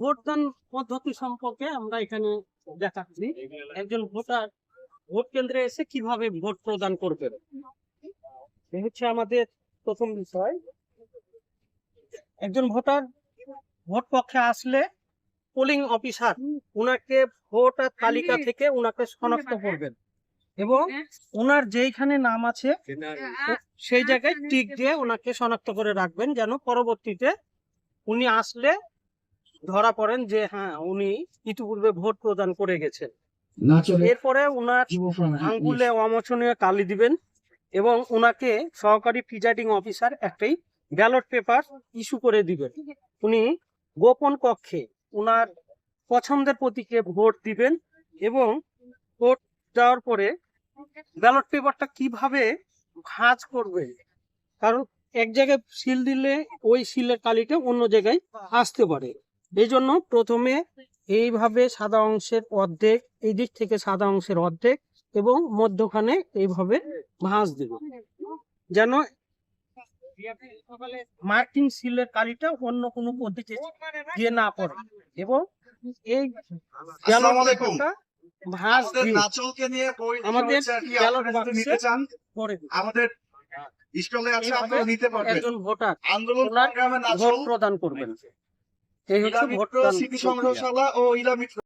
ভোটদান পদ্ধতি সম্পর্কে আমরা এখানে দেখাচ্ছি। একজন ভোটার ভোট কেন্দ্রে এসে কিভাবে ভোট প্রদান করবেন, এ হচ্ছে আমাদের প্রথম বিষয়। একজন ভোটার ভোট কক্ষে আসলে পোলিং অফিসার উনাকে ভোটার তালিকা থেকে উনাকে শনাক্ত করবেন এবং উনার যেইখানে নাম আছে সেই জায়গায় টিক দিয়ে উনাকে শনাক্ত করে রাখবেন, যেন পরবর্তীতে উনি আসলে ধরা পড়েন যে হ্যাঁ উনি ইতিপূর্বে ভোট প্রদান করে গেছেন। এরপরে উনার আঙ্গুলে অমোচনীয় কালি দিবেন এবং উনাকে সহকারী প্রিজাইডিং অফিসার একটি ব্যালট পেপার ইস্যু করে দিবেন। উনি গোপন কক্ষে উনার পছন্দের প্রতীকে ভোট দিবেন এবং ভোট দেওয়ার পরে ব্যালট পেপারটা কিভাবে ভাঁজ করবে, কারণ এক জায়গায় সিল দিলে ওই সিলের কালিটা অন্য জায়গায় আসতে পারে। এই জন্য প্রথমে এইভাবে সাদা অংশের অর্ধেক, এই দিক থেকে সাদা অংশের অর্ধেক এবং মধ্যখানে এইভাবে ভাঁজ দেব, যেন মার্কিং সিলের কালিটা অন্য কোনো পদ্ধতি দিয়ে না পড়ে। এবং এই ব্যালট পেপারটা ভাঁজ দিয়ে আমাদের ব্যালট বাক্সে পড়ে আমাদের স্টলে আছে, আপনারা নিতে পারবেন। একজন ভোটার আন্দোলন ভোট প্রদান করবেন। এই হচ্ছে ভোট স্মৃতি সংগ্রহশালা ও ইলামিত্র